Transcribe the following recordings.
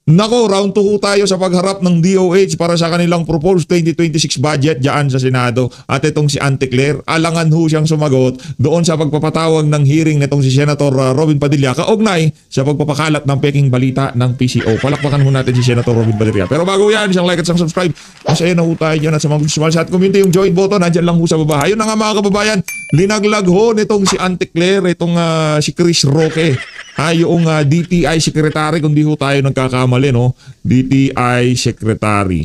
Nako, round 2 tayo sa pagharap ng DOH para sa kanilang proposed 2026 budget dyan sa Senado. At itong si Auntie Claire, alangan ho siyang sumagot doon sa pagpapatawag ng hearing nitong si Senator Robin Padilla kaugnay sa pagpapakalat ng peking balita ng PCO. Palakpakan ho natin si Senator Robin Padilla. Pero bago yan, isang like at isang subscribe. Masaya na ho tayo dyan at sa mga gusto sa at community yung join button, nandyan lang ho sa baba. Ayun na nga mga kababayan, linaglag ho nitong si Auntie Claire, itong si Chris Roque. Yung DTI Secretary, kung di ho tayo nagkakamali, no? DTI Secretary.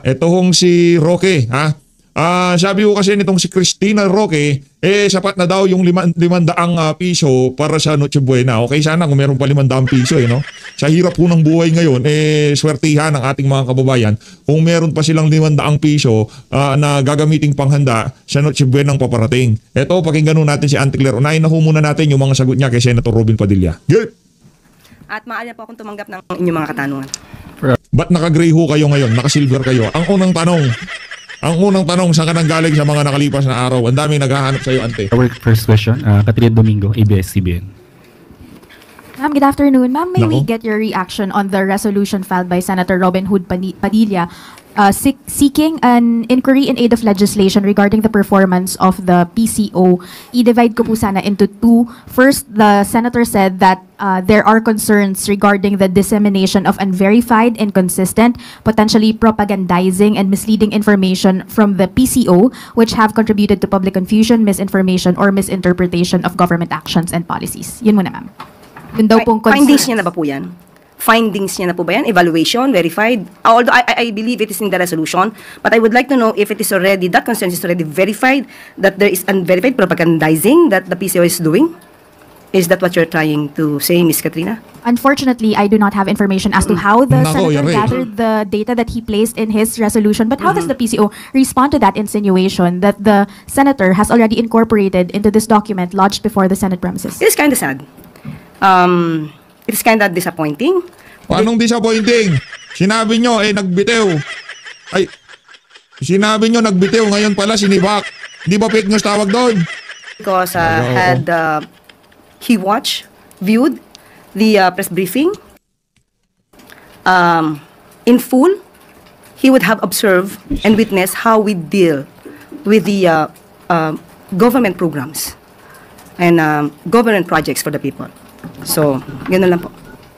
Ito hong si Roque, sabi ko kasi nitong si Christina Roque, sapat na daw yung 500 piso para sa Noche Buena. Okay, sana kung meron pa 500 piso, no? Sa hirap po ng buhay ngayon, swertihan ng ating mga kababayan kung meron pa silang 500 piso na gagamiting panghanda sa Noche Buena ang paparating. Ito, pakinggan natin si Auntie Claire. Unahin na ho muna natin yung mga sagot niya kay Senator Robin Padilla. Good! At maaari po akong tumanggap ng inyong mga katanungan. Ba't naka-gray ho kayo ngayon? Naka-silver kayo? Ang unang tanong, saan ka nang galing sa mga nakalipas na araw? Ang daming naghahanap sa iyo, Ante. Our first question, Catherine Domingo, ABS-CBN. Ma'am, good afternoon. Ma'am, may we get your reaction on the resolution filed by Senator Robin Hood Padilla seeking an inquiry in aid of legislation regarding the performance of the PCO? I-divide ko po sana into two. First, the senator said that there are concerns regarding the dissemination of unverified, inconsistent, potentially propagandizing and misleading information from the PCO, which have contributed to public confusion, misinformation, or misinterpretation of government actions and policies. Yun muna, ma'am. Yun daw pong Findings niya na ba po yan? Findings niya na po ba yan? Evaluation, verified? Although I believe it is in the resolution, but I would like to know if it is already, that concern is already verified, that there is unverified propagandizing that the PCO is doing? Is that what you're trying to say, Ms. Katrina? Unfortunately, I do not have information as to how the senator gathered the data that he placed in his resolution. But how does the PCO respond to that insinuation that the senator has already incorporated into this document lodged before the Senate premises? It is kind of sad. It is kind of disappointing. Anong disappointing? Sinabi nyo, nagbitew. Sinabi nyo, nagbitew. Ngayon pala, sinibak. Di ba fake news tawag doon? Because he viewed the press briefing in full, he would have observed and witnessed how we deal with the government programs and government projects for the people. So, gano'n lang po.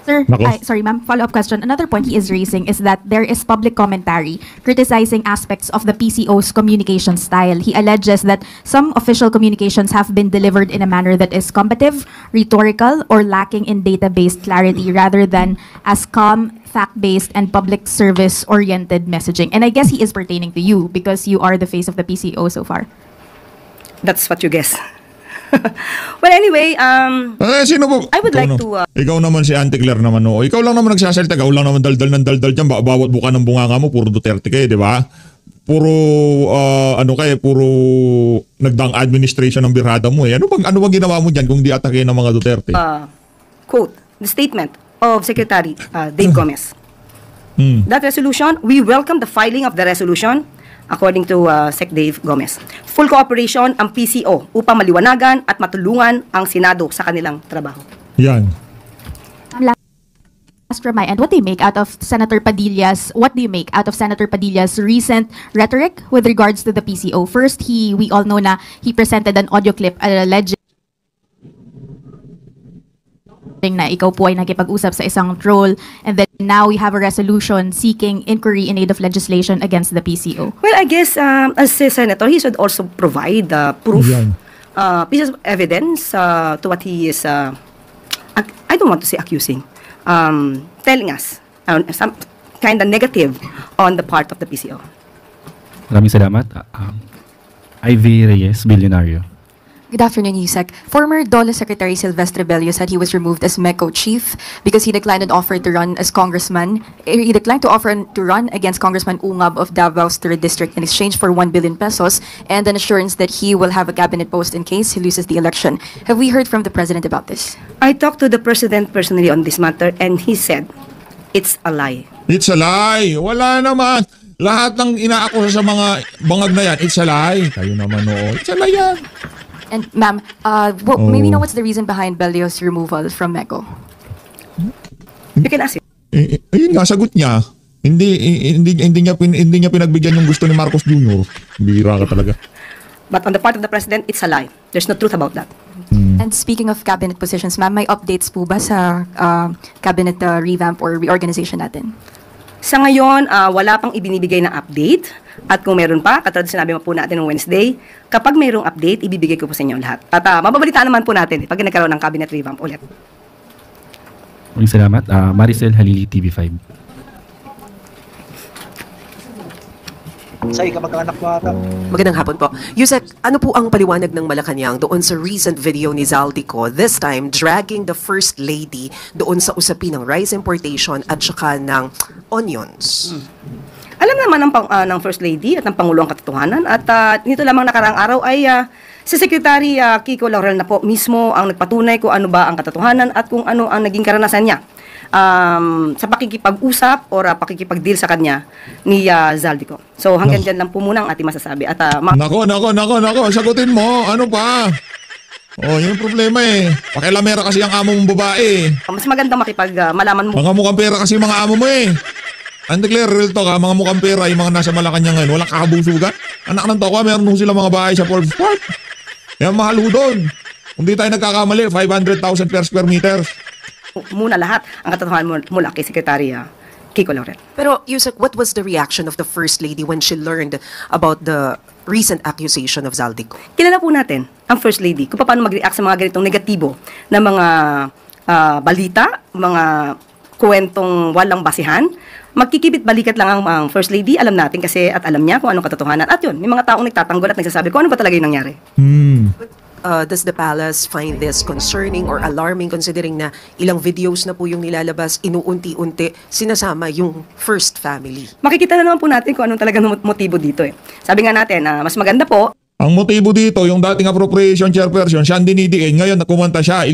Sir, sorry ma'am, follow-up question. Another point he is raising is that there is public commentary criticizing aspects of the PCO's communication style. He alleges that some official communications have been delivered in a manner that is combative, rhetorical, or lacking in data-based clarity rather than as calm, fact-based, and public service-oriented messaging. And I guess he is pertaining to you because you are the face of the PCO so far. That's what you guess. Well, anyway, sino po? I would like to... Ikaw naman si Auntie Claire naman, no? Ikaw lang naman nagsasalita. Ikaw lang naman daldal ng daldal dyan. Bawat buka ng bunganga mo, puro Duterte kayo, di ba? Puro, puro nagdang administration ng birhada mo, eh. Ano bang ginawa mo dyan kung di atake ng mga Duterte? Quote, the statement of Secretary Dave Gomez. That resolution, we welcome the filing of the resolution according to Sec Dave Gomez. Full cooperation ang PCO upang maliwanagan at matulungan ang Senado sa kanilang trabaho. Yan. Last from my end, what do you make out of Senator Padilla's recent rhetoric with regards to the PCO? First, we all know na he presented an audio clip alleging na ikaw po ay nakipag-usap sa isang troll, and then now we have a resolution seeking inquiry in aid of legislation against the PCO. Well, I guess as a senator, he should also provide proof, pieces of evidence to what he is, I don't want to say accusing, telling us some kind of negative on the part of the PCO. Maraming salamat. Ivy Reyes, Billionario. Good afternoon, Yusek. Former DOLE Secretary Silvestre Bello said he was removed as MECO chief because he declined an offer to run as congressman. He declined to offer to run against Congressman Ungab of Davao's 3rd District in exchange for 1 billion pesos and an assurance that he will have a cabinet post in case he loses the election. Have we heard from the president about this? I talked to the president personally on this matter and he said, it's a lie. It's a lie. Wala naman. Lahat ng inaakusa sa mga bangag na yan, it's a lie. Kayo naman, oo. It's a lie yan. And ma'am, may we know what's the reason behind Bello's removal from MECO? You can ask him. Ayun nga, sagot niya. Hindi niya pinagbigyan yung gusto ni Marcos Jr. Bira ka talaga. But on the part of the president, it's a lie. There's no truth about that. And speaking of cabinet positions, ma'am, may updates po ba sa cabinet revamp or reorganization natin? Sa ngayon, wala pang ibinibigay na update. At kung meron pa, katulad sinabi mo po natin noong Wednesday, kapag mayroong update, ibibigay ko po sa inyo lahat. At mababalitaan naman po natin pag nagkaroon ng cabinet revamp ulit. Maraming salamat. Maricel Halili, TV5. Say, kamag-anak mo ata. Magandang hapon po. Yusek, ano po ang paliwanag ng Malacanang doon sa recent video ni Zaldico, this time dragging the First Lady doon sa usapin ng rice importation at saka ng onions? Alam naman ng First Lady at ng Pangulo ang katotohanan at nito lamang nakaraang araw ay si Secretary Kiko Laurel na po mismo ang nagpatunay kung ano ba ang katotohanan at kung ano ang naging karanasan niya sa pakikipag-usap o pakikipag-deal sa kanya ni Zaldico. So hanggang dyan lang po muna ang ating masasabi. At Nako, sagutin mo. Ano pa? Oh, yun yung problema eh. Pakilamera kasi ang amo mong babae. mas maganda malaman mo. Mga mukhang pera kasi yung mga amo mo eh. Anti-Claire, real talk ha, mga mukhang pera, yung mga nasa Malacanang ngayon, walang kabusugan. Anak ng toko, meron ho sila mga bahay sa Forbes Park. Yan, mahal ho doon. Kung di tayo nagkakamali, 500,000 per square meter. Muna lahat ang katotohanan mula kay Secretary Kiko Laurel. Pero Yusek, what was the reaction of the First Lady when she learned about the recent accusation of Zaldico? Kilala po natin ang First Lady kung paano mag-react sa mga ganitong negatibo na mga balita, mga kwentong walang basihan. Magkikibit balikat lang ang First Lady, alam natin kasi at alam niya kung anong katotohanan. At yun, may mga taong nagtatanggol at nagsasabi kung ano ba talaga yung nangyari. Does the palace find this concerning or alarming considering na ilang videos na po yung nilalabas, inuunti-unti sinasama yung first family? Makikita na naman po natin kung anong talagang motibo dito eh. Sabi nga natin, mas maganda po. Ang motibo dito, yung dating appropriation chairperson, siya ang dinidiin. Ngayon, nakumanta siya,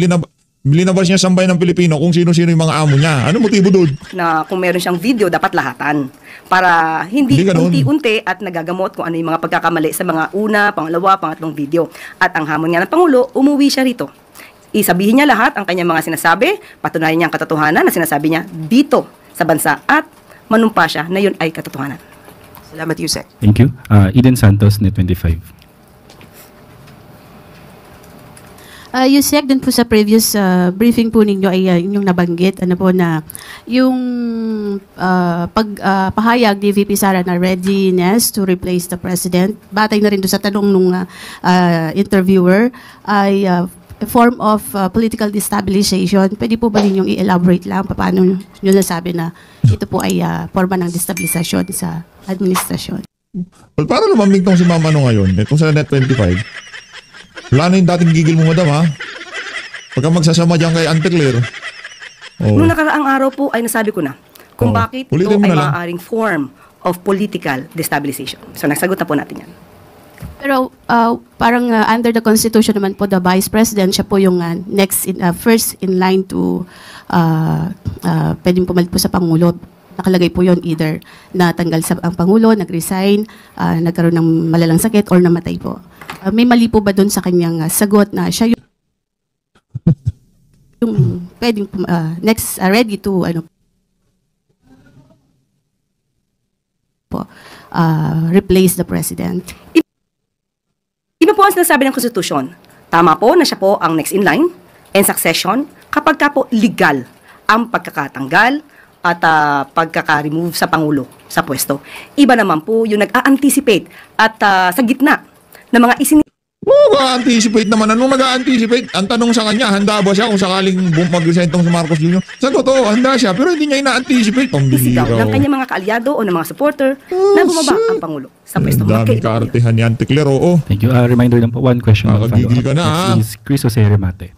linabas niya sa bayan ng Pilipino kung sino-sino yung mga amo niya. Ano motibo doon? Na kung meron siyang video, dapat lahatan. Para hindi ganun. unti-unti at nagagamot kung ano yung mga pagkakamali sa mga una, pangalawa, pangatlong video. At ang hamon nga ng Pangulo, umuwi siya rito. Isabihin niya lahat ang kanyang mga sinasabi, patunayan niya ang katotohanan na sinasabi niya dito sa bansa at manumpa siya na yun ay katotohanan. Salamat, Yusek. Thank you. Eden Santos, Net25. Yusek, dun po sa previous briefing po ninyo ay inyong nabanggit ano po na yung pagpahayag ni VP Sara na readiness to replace the president, batay na rin doon sa tanong nung interviewer, ay a form of political destabilization. Pwede po ba ninyong i-elaborate lang paano nyo nasabi na ito po ay forma ng destabilization sa administrasyon? Well, para lumamig tong si Mama no ngayon, itong sa Net25, wala na yung dating gigil mo, madam, ha? Pagka magsasama dyan kay Anti-Claire. Noong nakaraang araw po ay nasabi ko na kung bakit ito Ulitin mo ay na lang. maaaring form of political destabilization. So nagsagot na po natin yan. Pero parang under the Constitution naman po, the Vice President, siya po yung first in line to pwedeng pumalit po sa Pangulo. Nakalagay po yon either natanggal ang Pangulo, nag-resign, nagkaroon ng malalang sakit, or namatay po. May mali po ba doon sa kanyang sagot na siya yung pwedeng next ready to replace the president? Iba po ang sinasabi ng konstitusyon. Tama po na siya po ang next in line and succession kapag ka po legal ang pagkakatanggal at pagkaka-remove sa Pangulo sa pwesto. Iba naman po yung nag-a-anticipate at sa gitna ng mga Mag-a-anticipate naman. Anong mag-a-anticipate? Ang tanong sa kanya, handa ba siya kung sakaling mag-resign tong si Marcos Jr.? Sa totoo, handa siya, pero hindi niya ina-anticipate. isigaw ng kanyang mga kaalyado o ng mga supporter na bumaba ang Pangulo sa pwesto. Ang daming kaartehan ni Anti-Claire, oo. Thank you. Reminder lang po, one question. Nakagigil ka na, ha? Next is Chris Jose Remate.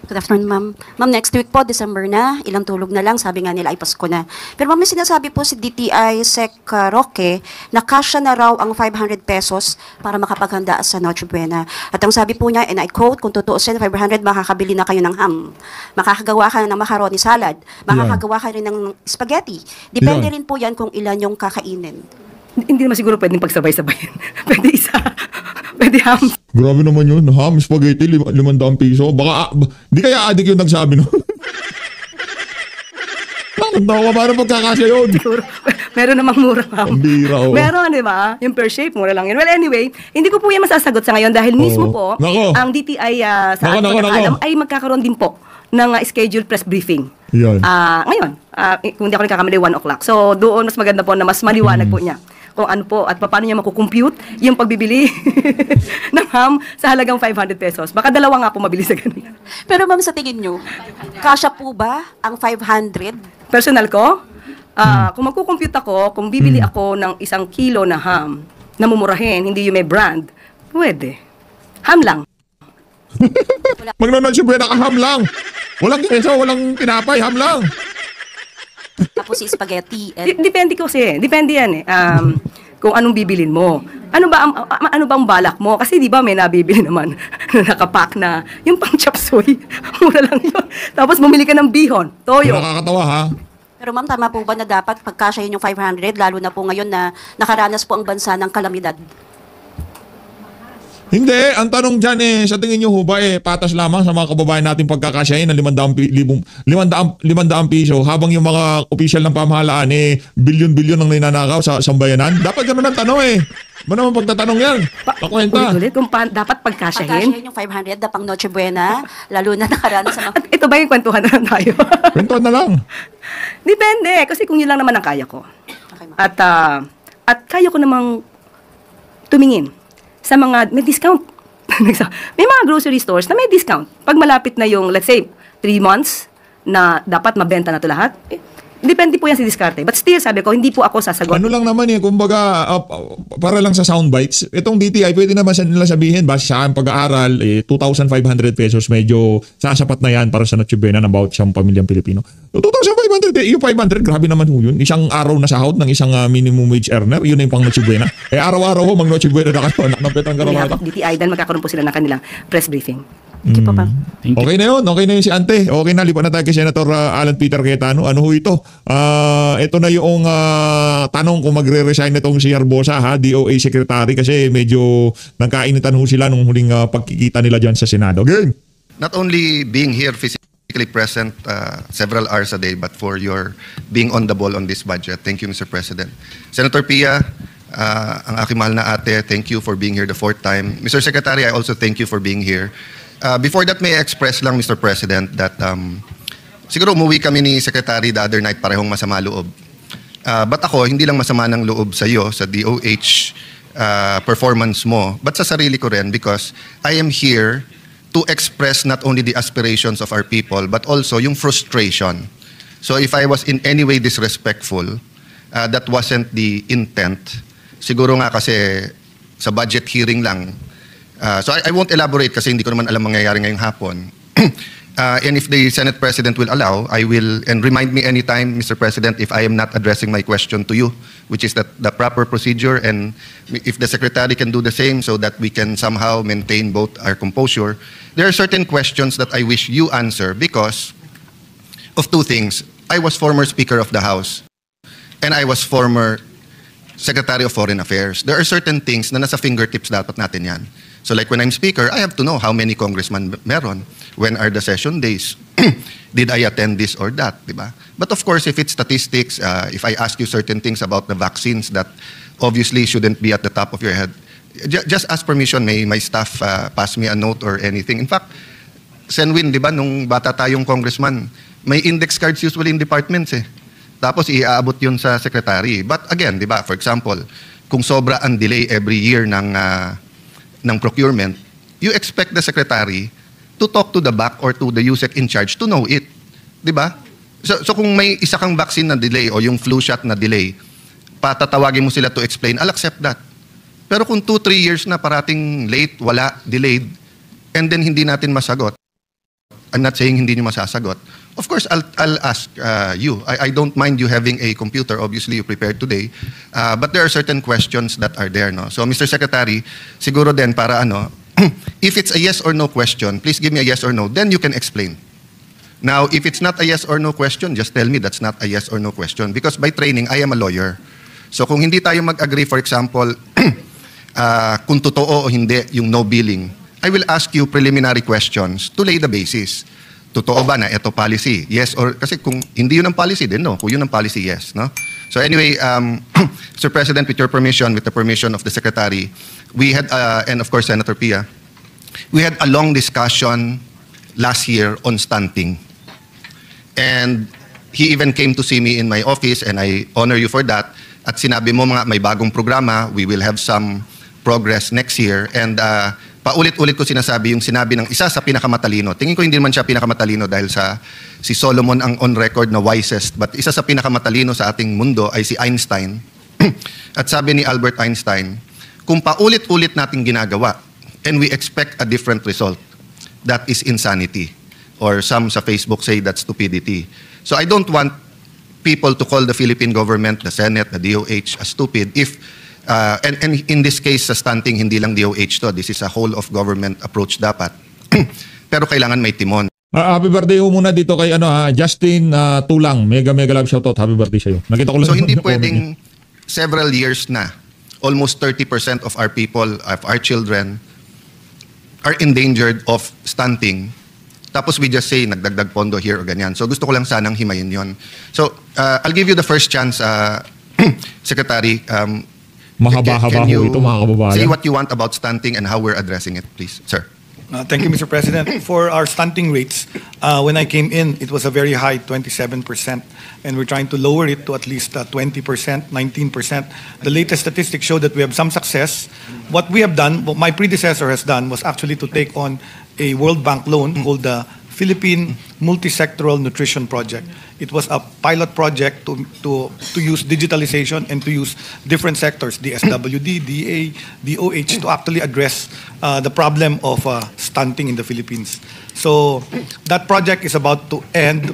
Good afternoon, ma'am. Ma'am, next week po, December na, ilang tulog na lang, sabi nga nila ay Pasko na. Pero ma'am, may sinasabi po si DTI Sec Roque na kasya na raw ang 500 pesos para makapaghanda sa Noche Buena. At ang sabi po niya, and I quote, kung tutuusin, 500, makakabili na kayo ng ham. Makakagawa ka ng macaroni salad. Makakagawa ka rin ng spaghetti. Depende rin po yan kung ilan yung kakainin. Hindi naman siguro pwedeng pagsabay-sabayin. Pwede isa. Pwede ham. Grabe naman yun. Ham, spaghetti, 500 piso. Baka, di kaya adik yung nagsabi no? Nakatawa, paano pagkakasya yun? Siguro, meron namang murang ham. Pambira, oh. Meron, di ba? Yung per shape, mura lang yun. Well, anyway, hindi ko po yan masasagot sa ngayon dahil mismo po, Nako. ang DTI sa Nako, ating nako, pagkakalam nako. ay magkakaroon din po ng scheduled press briefing. Yan. Ngayon, kung di ako nagkakamali, 1 o'clock. So, doon mas maganda po na mas maliwanag po niya kung ano po at paano niya makukompute yung pagbibili ng ham sa halagang 500 pesos. Baka dalawa nga po mabili sa ganun. Pero ma'am, sa tingin nyo, kasya po ba ang 500? Personal ko, kung magkukompute ako, kung bibili ako ng 1 kilo na ham na mumurahin, hindi yung may brand, pwede. Ham lang. Magnonon si Buena ka, ham lang. Walang keso, walang tinapay, ham lang. Tapos si spaghetti. Depende kasi. Depende yan eh. Kung anong bibilin mo. Ano ba ang balak mo? Kasi di ba may nabibili naman na nakapack na yung pang chop suey. Mura lang yun. Tapos bumili ka ng bihon, toyo. Nakakatawa ha. Pero ma'am, tama po ba na dapat pagkasyahin yung 500, lalo na po ngayon na nakaranas po ang bansa ng kalamidad? Hindi, ang tanong dyan sa tingin nyo ho ba patas lamang sa mga kababayan natin pagkakasyahin ng 500 piso habang yung mga opisyal ng pamahalaan bilyon-bilyon ang ninanakaw sa sambayanan? Dapat ganun ang tanong Ba naman pagtatanong yan? Pakwenta. Ulit, kung dapat pagkasyahin. Pagkasyahin yung 500 na pang Noche Buena, lalo na nakaranas sa mga... At ito ba yung kwentuhan na lang tayo? Kwentuhan na lang. Depende, kasi kung yun lang naman ang kaya ko. Okay, ma'am. At kaya ko namang tumingin sa mga may discount. May mga grocery stores na may discount. Pag malapit na yung, let's say, 3 months na dapat mabenta na ito lahat, depende po yan sa diskarte. But still, sabi ko, hindi po ako sasagot. Ano lang naman kumbaga, para lang sa sound bites, itong DTI, pwede naman nila sabihin, base sa aking pag-aaral, 2,500 pesos, medyo sasapat na yan para sa Noche Buena ng bawat isang pamilyang Pilipino. 2,500, yung 500, grabe naman ho yun. Isang araw na sahod ng isang minimum wage earner, yun na yung pang Noche Buena. Araw-araw ho, mag Noche Buena na kayo, anak ng petang karamata. DTI, dahil magkakaroon po sila ng kanilang press briefing. Thank you po, ma'am. Thank you. Okay na yun si Ante. Okay na, lipat na tayo kay Senator Alan Peter Cayetano. Ano ho ito? Ito na yung tanong kung magre-resign itong si Herbosa, DOA Secretary, kasi medyo nagkainitan ho sila nung huling pagkikita nila dyan sa Senado. Game! Not only being here physically present several hours a day, but for your being on the ball on this budget. Thank you, Mr. President. Senator Pia, ang aking mahal na ate, thank you for being here the 4th time. Mr. Secretary, I also thank you for being here. Before that, may I express lang, Mr. President, that siguro umuwi kami ni Secretary the other night, parehong masama loob. But ako, hindi lang masama ng loob sa iyo, sa DOH performance mo, but sa sarili ko rin, because I am here to express not only the aspirations of our people, but also yung frustration. So if I was in any way disrespectful, that wasn't the intent. Siguro nga kasi sa budget hearing lang, so I won't elaborate kasi hindi ko naman alam mangyayari ngayong hapon. And if the Senate President will allow, I will, and remind me anytime, Mr. President, if I am not addressing my question to you, which is that the proper procedure, and if the Secretary can do the same so that we can somehow maintain both our composure. There are certain questions that I wish you answer because of 2 things. I was former Speaker of the House and I was former Secretary of Foreign Affairs. There are certain things na nasa fingertips dapat natin yan. So like when I'm Speaker, I have to know how many congressmen meron. When are the session days? Did I attend this or that? Diba? But of course, if it's statistics, if I ask you certain things about the vaccines that obviously shouldn't be at the top of your head, just ask permission, may my staff pass me a note or anything. In fact, Senwin, diba, nung bata tayong congressman, may index cards usually in departments Tapos iaabot yun sa secretary. But again, diba, for example, kung sobra ang delay every year ng procurement, you expect the secretary to talk to the back or to the USEC in charge to know it. Diba? So kung may isa kang vaccine na delay o yung flu shot na delay, patatawagin mo sila to explain, I'll accept that. Pero kung 2-3 years na parating late, wala, delayed, and then hindi natin masagot, I'm not saying hindi nyo masasagot. Of course, I'll ask you. I don't mind you having a computer. Obviously, you prepared today. But there are certain questions that are there. No? So, Mr. Secretary, siguro din para if it's a yes or no question, please give me a yes or no. Then you can explain. Now, if it's not a yes or no question, just tell me that's not a yes or no question. Because by training, I am a lawyer. So, kung hindi tayo mag-agree, for example, kung totoo o hindi yung no billing, I will ask you preliminary questions to lay the basis. Totoo ba na ito policy? Yes, or kasi kung hindi yun ang policy, then no. Kung yun ang policy, yes. No? So anyway, Mr. President, with your permission, with the permission of the Secretary, we had, and of course Senator Pia, we had a long discussion last year on stunting. And he even came to see me in my office, and I honor you for that. At sinabi mo mga may bagong programa, we will have some progress next year. And paulit-ulit ko sinasabi yung sinabi ng isa sa pinakamatalino. Tingin ko hindi man siya pinakamatalino dahil si Solomon ang on record na wisest, but isa sa pinakamatalino sa ating mundo ay si Einstein. At sabi ni Albert Einstein, kung paulit-ulit nating ginagawa and we expect a different result, that is insanity. Or some sa Facebook say that's stupidity. So I don't want people to call the Philippine government, the Senate, the DOH as stupid if and in this case sa stunting hindi lang DOH to, this is a whole of government approach dapat. Pero kailangan may timon. Happy birthday ho muna dito kay Justin Tulang. Mega love shoutout. Happy birthday sa iyo. Nakita ko lang. So hindi pwedeng several years na almost 30% of our people, of our children are endangered of stunting. Tapos we just say nagdagdag pondo here o ganyan. So gusto ko lang sanang himayin yon. So I'll give you the first chance, Secretary. Mahaba-haba ho ito, mga kababayan. Say what you want about stunting and how we're addressing it, please, sir. Thank you, Mr. President. For our stunting rates, when I came in, it was a very high 27%, and we're trying to lower it to at least 20%, 19%. The latest statistics show that we have some success. What we have done, what my predecessor has done, was actually to take on a World Bank loan called the Philippine Multisectoral Nutrition Project. It was a pilot project to use digitalization and to use different sectors, DSWD, DA, DOH, to actually address the problem of stunting in the Philippines. So that project is about to end.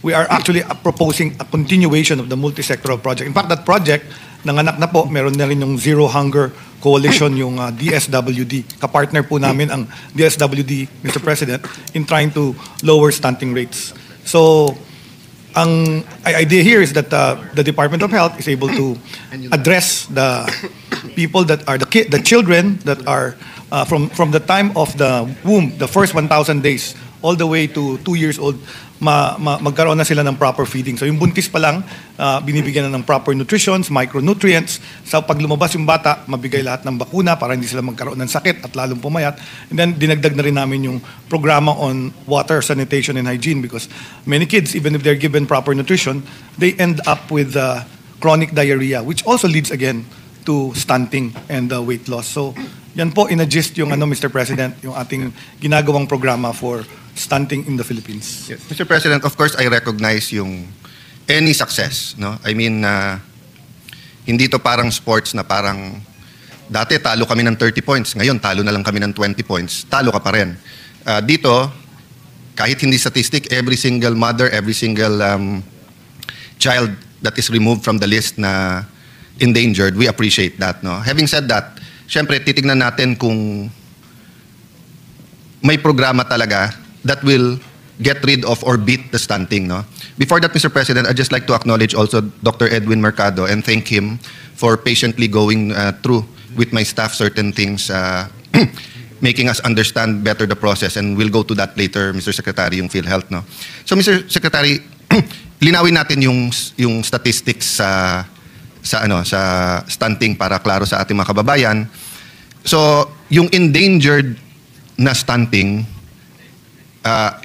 We are actually proposing a continuation of the multisectoral project. In fact, that project, nanganak na po, meron na rin yung Zero Hunger Coalition, yung DSWD. Kapartner po namin ang DSWD, Mr. President, in trying to lower stunting rates. So, ang idea here is that the Department of Health is able to address the people that are the children that are from the time of the womb, the first 1,000 days, all the way to 2 years old, magkaroon na sila ng proper feeding. So yung buntis pa lang, binibigyan na ng proper nutritions, micronutrients. So pag lumabas yung bata, mabigay lahat ng bakuna para hindi sila magkaroon ng sakit at lalong pumayat. And then dinagdag na rin namin yung programa on water, sanitation, and hygiene, because many kids, even if they're given proper nutrition, they end up with chronic diarrhea, which also leads again to stunting and weight loss. So yan po, in-adjust yung Mr. President, yung ating ginagawang programa for stunting in the Philippines. Yes. Mr. President, of course, I recognize yung any success. No? I mean, hindi to parang sports na parang dati talo kami ng 30 points, ngayon talo na lang kami ng 20 points, talo ka pa rin. Dito, kahit hindi statistic, every single mother, every single child that is removed from the list na endangered, we appreciate that. No? Having said that, syempre, titignan natin kung may programa talaga that will get rid of or beat the stunting. No? Before that, Mr. President, I'd just like to acknowledge also Dr. Edwin Mercado and thank him for patiently going through with my staff certain things, making us understand better the process, and we'll go to that later, Mr. Secretary, yung PhilHealth. No? So, Mr. Secretary, linawin natin yung statistics sa stunting para klaro sa ating mga kababayan. So, yung endangered na stunting,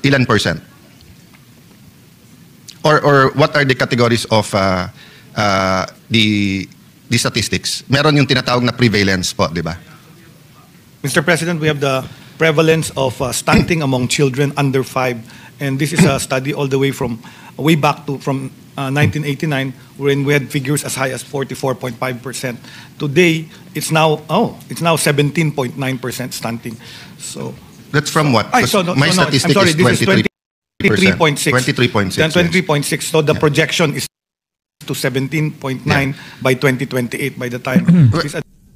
ilan %? Or what are the categories of the statistics? Meron yung tinatawag na prevalence po, di ba? Mr. President, we have the prevalence of stunting among children under 5, and this is a study all the way way back to 1989, wherein we had figures as high as 44.5%. Today, it's now 17.9% stunting. So that's from what? My statistic I'm sorry, is 23.6. 23.6. Then 23.6. So the projection is to 17.9 by 2028 by the time.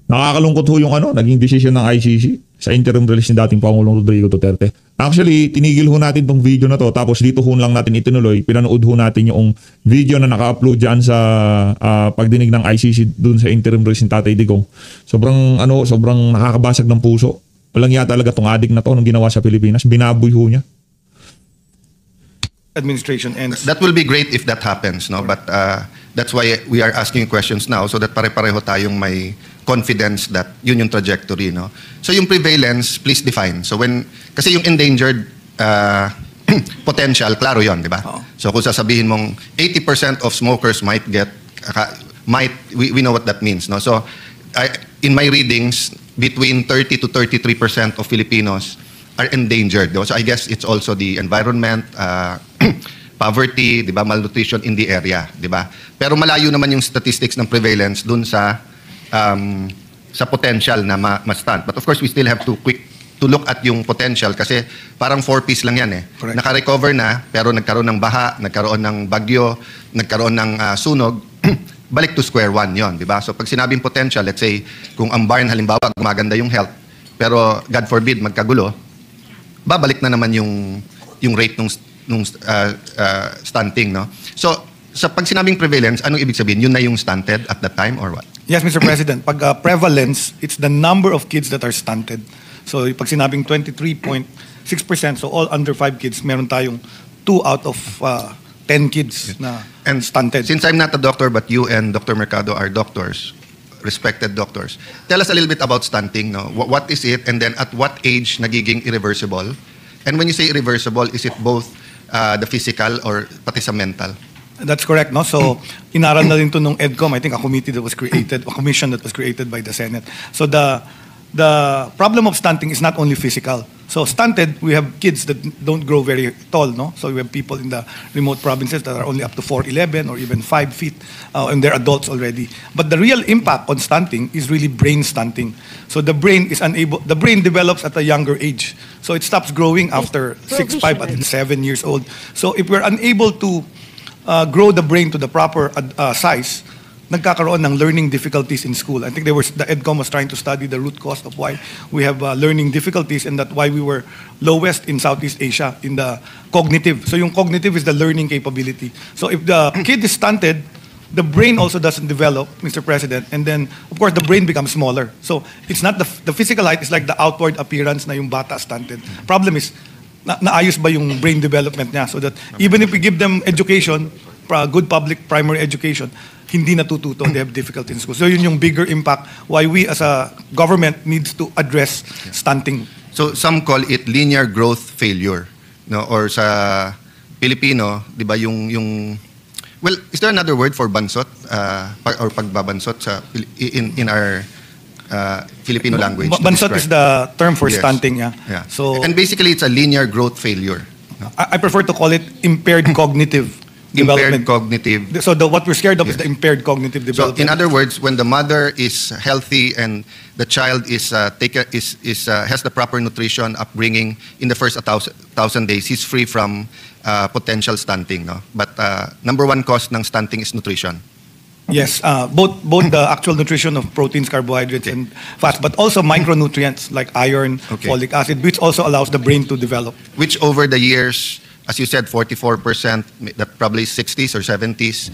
Nakakalungkot ho yung naging decision ng ICC sa interim release ni dating Pangulong Rodrigo Duterte. Actually, tinigil ho natin tong video na to, tapos dito ho lang natin itinuloy. Pinanood ho natin yung video na naka-upload dyan sa pagdinig ng ICC dun sa interim release ni Tatay Digong. Sobrang nakakabasag ng puso. Walang yata talaga tong adik na to nung ginawa sa Pilipinas. Binaboy ho niya. Administration ends. That will be great if that happens, no? But that's why we are asking questions now so that pare-pareho tayong may confidence that yun yung trajectory, no? So yung prevalence, please define. So kasi yung endangered potential, klaro yun, di ba? So kung sasabihin mong 80% of smokers we know what that means, no? So in my readings, between 30 to 33% of Filipinos are endangered. So I guess it's also the environment, poverty, di ba, malnutrition in the area, di ba? Pero malayo naman yung statistics ng prevalence dun sa potential na ma-stunt. But of course, we still have to look at yung potential kasi parang 4Ps lang yan eh. Correct. Naka-recover na, pero nagkaroon ng baha, nagkaroon ng bagyo, nagkaroon ng sunog, balik to square one yon, di ba? So pag sinabing potential, let's say, kung ang barn halimbawa, gumaganda yung health, pero God forbid, magkagulo, babalik na naman yung rate nung stunting, no? So, sa pag sinabing prevalence, anong ibig sabihin? Yun na yung stunted at that time or what? Yes, Mr. President. Pag prevalence, it's the number of kids that are stunted. So pag sinabing 23.6%, so all under 5 kids, meron tayong 2 out of 10 kids na stunted. Since I'm not a doctor, but you and Dr. Mercado are doctors, respected doctors, tell us a little bit about stunting. No? What is it? And then at what age nagiging irreversible? And when you say irreversible, is it both the physical or pati sa mental? That's correct, no? So, inaral na rin to nung EDCOM, I think a committee that was created, a commission that was created by the Senate. So the problem of stunting is not only physical. So stunted, we have kids that don't grow very tall, no? So we have people in the remote provinces that are only up to 4'11" or even 5 feet, and they're adults already. But the real impact on stunting is really brain stunting. So the brain develops at a younger age. So it stops growing after 6, 5, and 7 years old. So if we're unable to grow the brain to the proper size, nagkakaroon ng learning difficulties in school. I think the EDCOM was trying to study the root cause of why we have learning difficulties and that why we were lowest in Southeast Asia in the cognitive. So yung cognitive is the learning capability. So if the kid is stunted, the brain also doesn't develop, Mr. President, and then of course the brain becomes smaller. So it's not the physical height, it's like the outward appearance na yung bata stunted. Problem is, naayos ba yung brain development niya so that even if we give them education, good public primary education, hindi natututo, they have difficulty in school. So yun yung bigger impact why we as a government needs to address stunting. So some call it linear growth failure, no? Or sa Pilipino, 'di ba yung well, is there another word for bansot or pagbabansot sa in our Filipino language? Bansot is the term for stunting, yeah. So and basically it's a linear growth failure. No? I prefer to call it impaired cognitive development. Impaired cognitive. So what we're scared of is the impaired cognitive development. So in other words, when the mother is healthy and the child has the proper nutrition, upbringing in the first 1,000 days, he's free from potential stunting. No? But number one cause ng stunting is nutrition. Yes, both the actual nutrition of proteins, carbohydrates, and fats, but also micronutrients like iron, folic acid, which also allows the brain to develop. Which over the years, as you said, 44%, that probably 60s or 70s.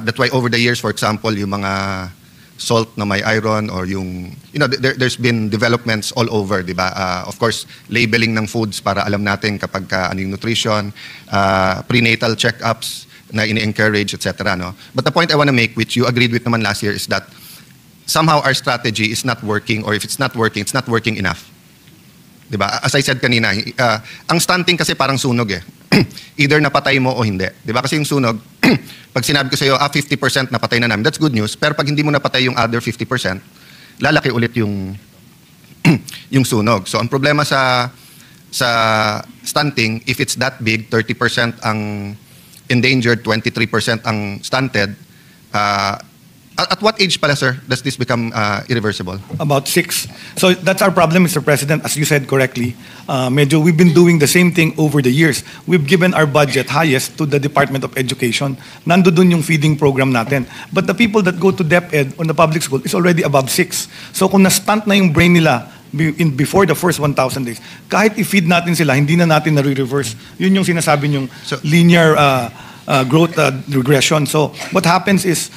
That's why over the years, for example, yung mga salt na may iron or yung, there's been developments all over, di ba? Of course, labeling ng foods para alam natin kapag ano yung nutrition, prenatal checkups na ini-encourage, etc. No? But the point I want to make, which you agreed with naman last year, is that somehow our strategy is not working, or if it's not working enough. Diba? As I said kanina, ang stunting kasi parang sunog eh. Either napatay mo o hindi. Diba? Kasi yung sunog, pag sinabi ko sa iyo, 50% napatay na namin, that's good news. Pero pag hindi mo napatay yung other 50%, lalaki ulit yung sunog. So ang problema sa stunting, if it's that big, 30% ang endangered, 23% ang stunted, At what age pala, sir, does this become irreversible? About 6. So that's our problem, Mr. President. As you said correctly, medyo we've been doing the same thing over the years. We've given our budget highest to the Department of Education. Nando dun yung feeding program natin. But the people that go to DepEd on the public school is already above 6. So kung na-stunt na yung brain nila before the first 1,000 days, kahit i-feed natin sila, hindi na natin na-reverse. Yun yung sinasabi yung linear growth regression. So what happens is,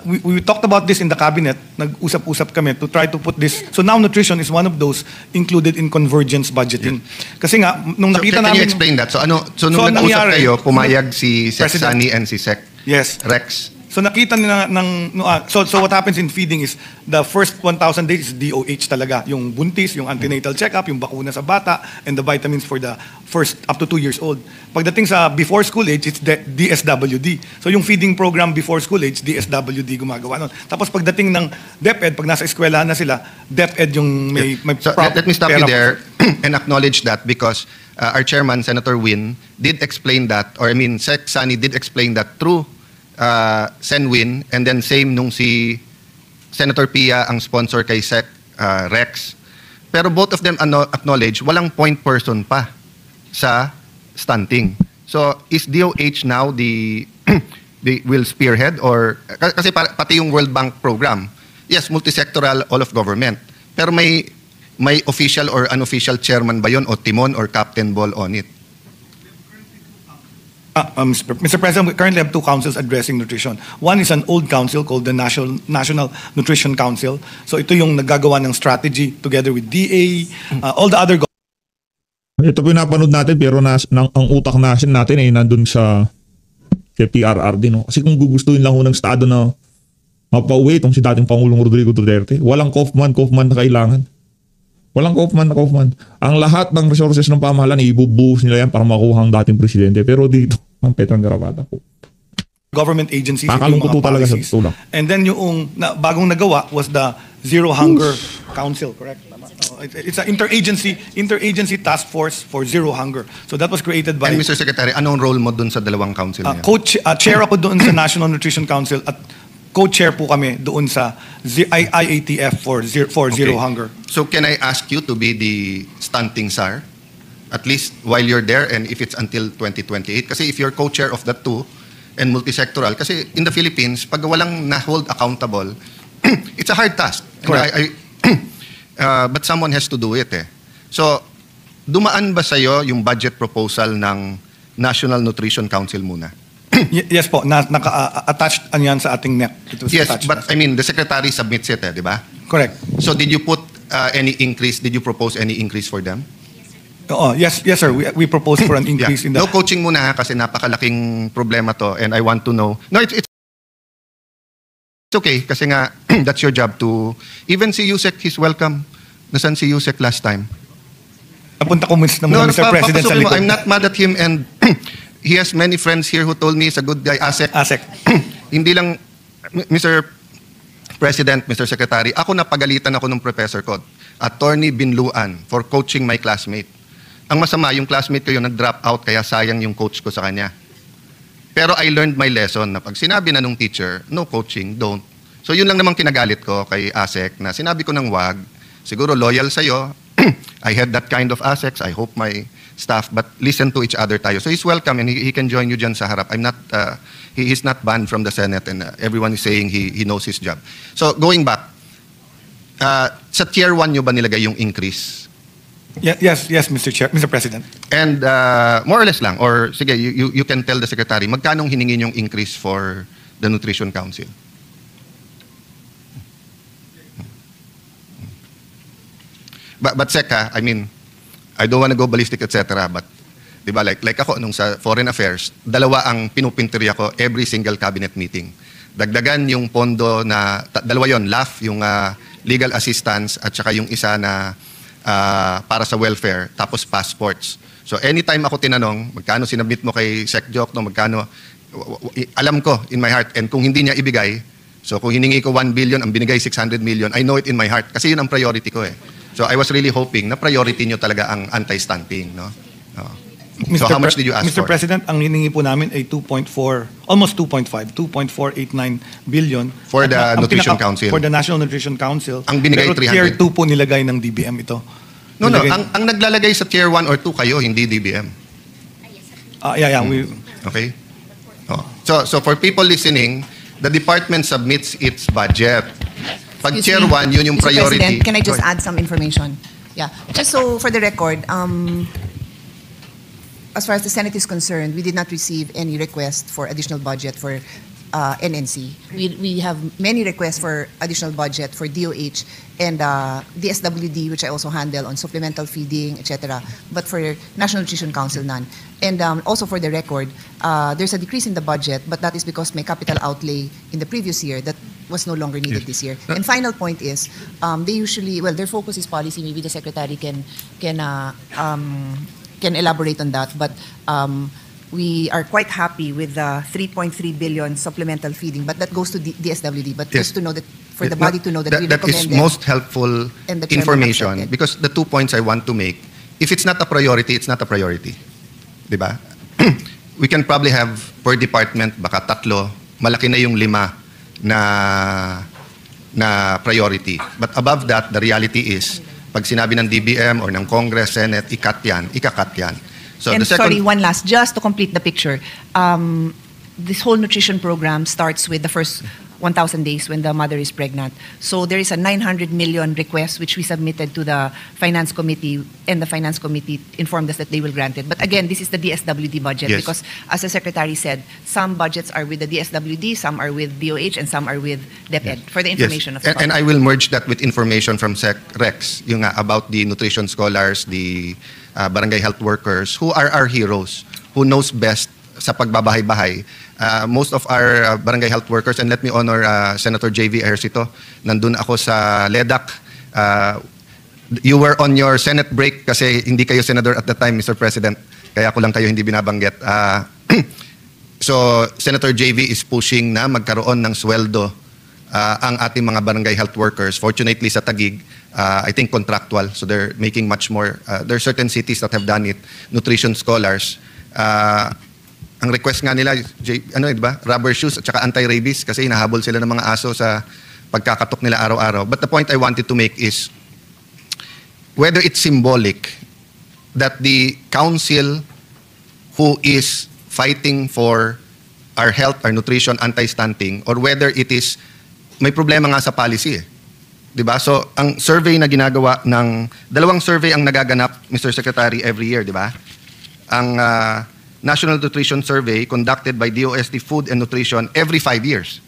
we talked about this in the cabinet, nag-usap-usap kami to try to put this. So now nutrition is one of those included in convergence budgeting. Kasi nga, nung nakita can namin... you explain that? So nung nag-usap nangyari, kayo, pumayag si Sec President. Sani and si Sec Yes. Rex. So nakita nila so what happens in feeding is the first 1,000 days is DOH talaga. Yung buntis, yung antenatal checkup, yung bakuna sa bata, and the vitamins for the first up to 2 years old. Pagdating sa before school age, it's DSWD. So yung feeding program before school age, DSWD gumagawa nun. Tapos pagdating ng DepEd, pag nasa eskwelahan na sila, DepEd yung may So let me stop you there and acknowledge that because our chairman, Senator Win, did explain that, or I mean, Sec Sani did explain that through Sen Win, and then same nung si Senator Pia ang sponsor kay Sec Rex. Pero both of them acknowledge walang point person pa sa stunting. So is DOH now the will spearhead, or kasi pati yung World Bank program, yes, multisectoral, all of government, pero may official or unofficial chairman ba yun o timon or captain ball on it? Mr. President, we currently have 2 councils addressing nutrition. One is an old council called the National Nutrition Council. So ito yung naggagawa ng strategy together with DA, all the other Ito pinapanood natin pero ang utak natin ay nandun sa PRRD, no? Kasi kung gugustuhin lang ho ng Estado na mapauwi itong si dating Pangulong Rodrigo Duterte, walang Kaufman na kailangan. Walang Kaufman. Ang lahat ng resources ng pamahalaan, ibubuhos nila yan para makuha ang dating presidente. Pero dito, ang Petrang Garapata po. government agencies, Nakakalungkot yung mga talaga sa policies. tulong. And then yung bagong nagawa was the Zero Hunger Council, correct? It's an interagency task force for zero hunger. So that was created by... And Mr. Secretary, anong role mo dun sa dalawang council niya? Chair ako doon sa National Nutrition Council at co-chair po kami doon sa IATF for Zero Hunger. So can I ask you to be the stunting SAR? At least while you're there, and if it's until 2028? Kasi if you're co-chair of that two and multisectoral, kasi in the Philippines, pag walang na-hold accountable, it's a hard task. But someone has to do it eh. So, dumaan ba sa'yo yung budget proposal ng National Nutrition Council muna? Yes po, naka-attached yan sa ating NEP. Yes, but I mean, the secretary submits it, di ba? Correct. So did you put any increase, did you propose any increase for them? Yes, sir. We propose for an increase in the... No coaching muna ha, kasi napakalaking problema to, and I want to know. No, it's okay, kasi nga, that's your job to... Even si Yusek, he's welcome. Nasaan si Yusek last time? Napunta ko naman Mr. President sa likod. I'm not mad at him, and he has many friends here who told me he's a good guy. Asek. Hindi lang, Mr. President, Mr. Secretary, ako napagalitan ako ng professor ko, Attorney Binluan, for coaching my classmate. Ang masama, yung classmate ko yung nag-drop out, kaya sayang yung coach ko sa kanya. Pero I learned my lesson na pag sinabi na nung teacher, no coaching, don't. So yun lang namang kinagalit ko kay Asek na sinabi ko ng wag, siguro loyal sa'yo. I had that kind of Asecs. I hope my staff, but listen to each other tayo. So he's welcome and he can join you dyan sa harap. I'm not, he's not banned from the Senate and everyone is saying he knows his job. So going back, sa tier 1 nyo ba nilagay yung increase? Yes, Mr. President. And more or less lang, or sige, you can tell the Secretary, magkanong hiningin yung increase for the Nutrition Council? But Seka, I mean, I don't want to go ballistic, etc. But, di ba, like ako, nung sa Foreign Affairs, dalawa ang pinupinteriya ko every single cabinet meeting. Dagdagan yung pondo na, dalawa yon, LAF, yung legal assistance, at saka yung isa na para sa welfare, tapos passports. So anytime ako tinanong, magkano sinabit mo kay Sec Joc, no, magkano, alam ko in my heart, and kung hindi niya ibigay, so kung hiningi ko 1 billion, ang binigay 600 million, I know it in my heart, kasi yun ang priority ko eh. So I was really hoping na priority nyo talaga ang anti-stunting, no? So how much did you ask Mr. for? President, ang hiningi po namin ay 2.4, almost 2.489 billion. For the Ang Nutrition Council. For the National Nutrition Council. Ang binigay, Pero 300. Tier 2 po nilagay ng DBM ito. No. Nilagay- Ang naglalagay sa tier 1 or 2 kayo, hindi DBM. Yeah. Okay? Oh. So for people listening, the department submits its budget. Pag Excuse tier me, 1, yun yung Mr. priority. President, can I just Go ahead. add some information? Yeah. Just so for the record, as far as the Senate is concerned, we did not receive any request for additional budget for NNC. We have many requests for additional budget for DOH and DSWD, which I also handle on supplemental feeding, etc. But for National Nutrition Council, none. And also for the record, there's a decrease in the budget, but that is because my capital outlay in the previous year that was no longer needed this year. And final point is, they usually, well, their focus is policy. Maybe the secretary can elaborate on that, but we are quite happy with the 3.3 billion supplemental feeding, but that goes to DSWD. But Yes. just to know that, for the body to know that we that is recommend them. most helpful And the chairman information accepted. because the 2 points I want to make, if it's not a priority, it's not a priority. Diba? We can probably have per department baka 3, malaki na yung 5 na priority. But above that, the reality is, pag sinabi ng DBM or ng Congress, Senate, ikakat yan. So And the second, sorry, one last, just to complete the picture. This whole nutrition program starts with the first 1,000 days when the mother is pregnant. So there is a 900 million request which we submitted to the Finance Committee, and the Finance Committee informed us that they will grant it. But again, this is the DSWD budget Yes. because, as the Secretary said, some budgets are with the DSWD, some are with DOH, and some are with DepEd, for the information of the and I will merge that with information from Sec Rex, yung nga about the nutrition scholars, the barangay health workers, who are our heroes, who knows best sa pagbabahay-bahay. Most of our barangay health workers, and let me honor Senator J.V. Ejercito, nandun ako sa LEDAC. You were on your Senate break kasi hindi kayo senador at the time, Mr. President. Kaya ko lang kayo hindi binabanggit. So, Senator J.V. is pushing na magkaroon ng sweldo ang ating mga barangay health workers. Fortunately, sa Taguig, I think contractual. So, they're making much more. There are certain cities that have done it. Nutrition scholars. Ang request nga nila, diba? Rubber shoes at saka anti-rabies kasi hinahabol sila ng mga aso sa pagkakatok nila araw-araw. But the point I wanted to make is whether it's symbolic that the council who is fighting for our health, our nutrition, anti-stunting, or whether it is, may problema nga sa policy eh. Diba? So, ang survey na ginagawa ng, 2 survey ang nagaganap, Mr. Secretary, every year, diba? Ang National Nutrition Survey conducted by DOST Food and Nutrition every 5 years.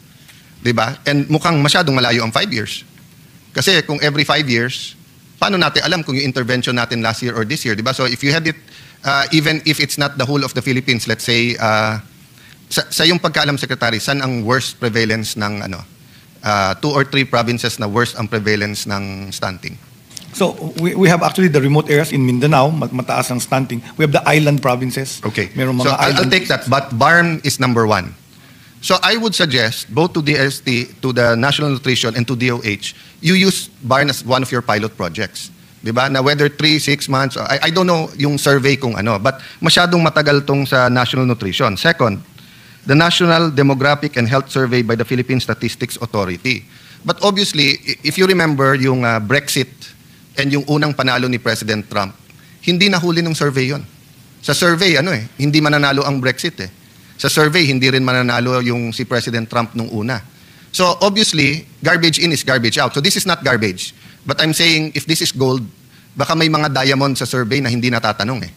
Diba? And mukhang masyadong malayo ang 5 years. Kasi kung every 5 years, paano natin alam kung yung intervention natin last year or this year, diba? So if you had it, even if it's not the whole of the Philippines, let's say, sa yung pagkaalam, Secretary, saan ang worst prevalence ng 2 or 3 provinces na worst ang prevalence ng stunting? So we have actually the remote areas in Mindanao, mataas ang stunting. We have the island provinces. Okay. Merong So mga I'll island. take that, but BARM is number 1. So I would suggest both to DST, to the National Nutrition, and to DOH, you use BARM as one of your pilot projects. Diba? Na whether 3, 6 months, I don't know yung survey kung ano, but masyadong matagal tong sa National Nutrition. Second, the National Demographic and Health Survey by the Philippine Statistics Authority. But obviously, if you remember yung Brexit and yung unang panalo ni President Trump, hindi nahuli ng survey yon. Sa survey, hindi mananalo ang Brexit eh. Sa survey, hindi rin mananalo yung si President Trump nung una. So obviously, garbage in is garbage out. So this is not garbage. But I'm saying, if this is gold, baka may mga diamond sa survey na hindi natatanong eh.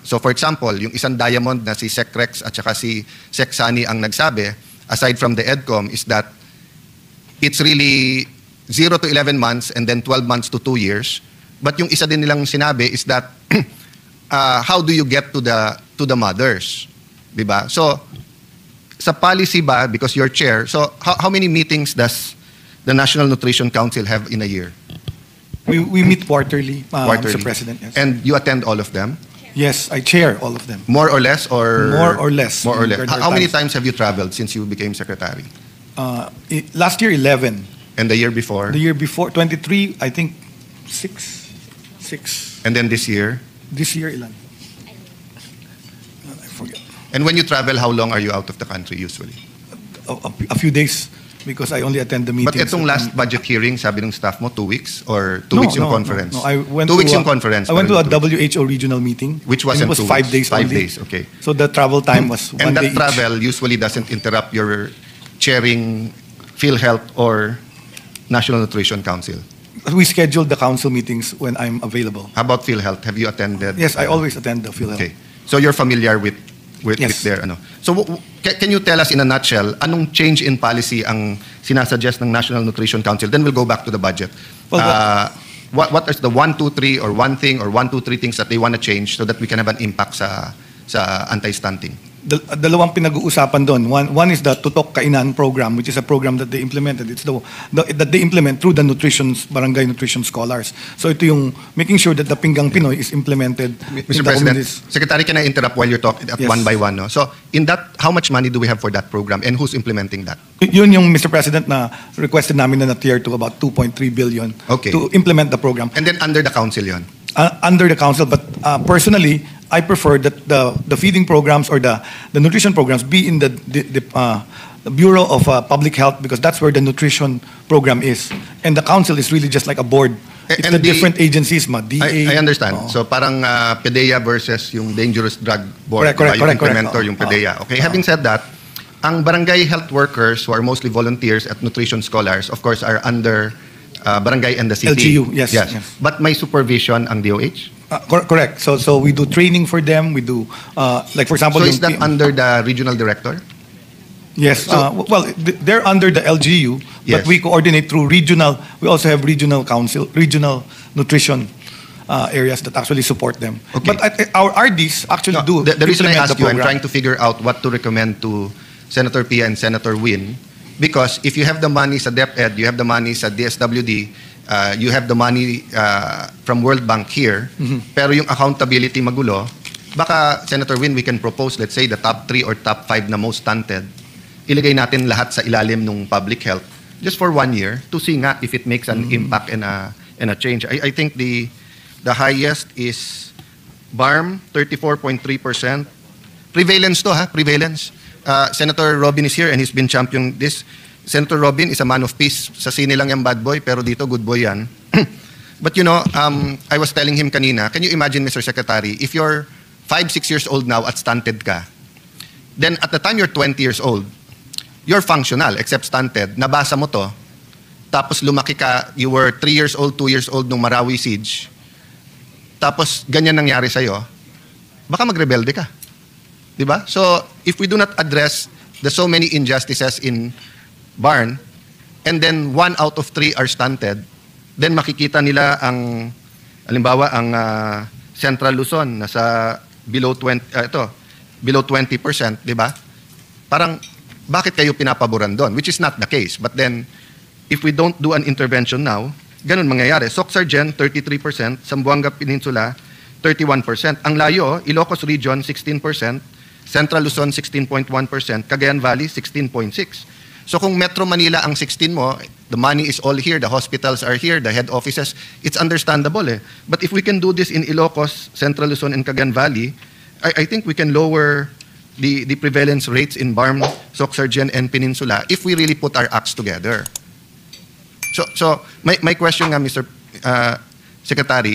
So for example, yung isang diamond na si Sec Rex at saka si Sec Sani ang nagsabi, aside from the EDCOM, is that it's really 0 to 11 months and then 12 months to 2 years. But yung isa din nilang sinabi is that how do you get to the mothers? Diba? So sa policy ba, because you're chair, so how many meetings does the National Nutrition Council have in a year? We meet quarterly, Quarterly. Mr. President. Yes. And you attend all of them? Yes, I chair all of them. More or less? Or More or less. More or less. There are How many times- times have you traveled since you became secretary? Last year, 11. And the year before? The year before, 23, I think 6. And then this year? This year, ilan? I forget. And when you travel, how long are you out of the country usually? A few days because I only attend the meetings. But itong last budget hearing, sabi ng staff mo, 2 weeks? Or 2 weeks yung conference? No. I went 2 weeks to yung conference. I went to a parang 2 weeks. WHO regional meeting. Which was and it was 5 days 5 only. days, okay. So the travel time was 1 And day that travel usually doesn't interrupt your chairing PhilHealth or National Nutrition Council. We scheduled the council meetings when I'm available. How about PhilHealth? Have you attended? Yes, I always attend the PhilHealth. Okay. So you're familiar with Yes. their ano. So can you tell us in a nutshell anong change in policy ang sinasuggest ng National Nutrition Council? Then we'll go back to the budget. Well, What is the 1, 2, 3 or one thing or 1, 2, 3 things that they want to change so that we can have an impact sa anti-stunting? Dalawang pinag-uusapan doon. One is the Tutok Kainan program, which is a program that they implemented. It's that they implement through the barangay nutrition scholars. So ito yung making sure that the Pinggang Pinoy is implemented in Mr. the President, communities. Secretary, can I interrupt while you're talking Yes. one by one? No? So in that, how much money do we have for that program and who's implementing that? Yun yung Mr. President na requested namin na tier to about 2.3 billion Okay. to implement the program. And then under the council yon. Under the council, but personally, I prefer that the feeding programs or the nutrition programs be in the Bureau of Public Health because that's where the nutrition program is. And the council is really just like a board. It's And the different agencies, DA. I understand. Oo. So parang PDEA versus yung Dangerous Drug Board, Correct, yung correct. implementer, Oo. yung PDEA. Okay, having said that, ang barangay health workers who are mostly volunteers at nutrition scholars, of course, are under barangay and the city. LGU, yes. But may supervision ang DOH? Correct. So we do training for them. We do, like for example, So is yung- that under the regional director? Yes. Well, they're under the LGU, Yes. but we coordinate through regional. We also have regional council, regional nutrition areas that actually support them. Okay. But our RDs actually do. The reason I implement ask the you, I'm program. trying to figure out what to recommend to Senator Pia and Senator Win, because if you have the money sa DepEd, you have the money sa DSWD, you have the money from World Bank here, pero yung accountability magulo, baka Senator Win, we can propose, let's say, the top 3 or top 5 na most stunted, ilagay natin lahat sa ilalim ng public health just for 1 year to see nga if it makes an impact and a change. I think the highest is BARM, 34.3%. Prevalence to ha, prevalence. Senator Robin is here and he's been championing this. Senator Robin is a man of peace. Sa sine lang yung bad boy, pero dito good boy yan. But you know, I was telling him kanina, can you imagine, Mr. Secretary, if you're 5-6 years old now at stunted ka, then at the time you're 20 years old, you're functional except stunted, nabasa mo to, tapos lumaki ka, you were 3 years old, 2 years old nung Marawi siege, tapos ganyan nangyari sa'yo, baka magrebelde ka. Diba? So, if we do not address the so many injustices in Barn, and then 1 out of 3 are stunted, then makikita nila ang, halimbawa, ang Central Luzon, nasa below 20%, below 20%, di ba? Parang, bakit kayo pinapaboran doon? Which is not the case. But then, if we don't do an intervention now, ganun mangyayari. Soc-Sargen, 33%, Zamboanga Peninsula, 31%. Ang layo, Ilocos Region, 16%, Central Luzon, 16.1%, Cagayan Valley, 16.6%. So kung Metro Manila ang 16 mo, the money is all here, the hospitals are here, the head offices, it's understandable eh. But if we can do this in Ilocos, Central Luzon, and Cagayan Valley, I think we can lower the prevalence rates in BARM, Soc-Sargen, and Peninsula if we really put our acts together. So my question nga, Mr. Secretary,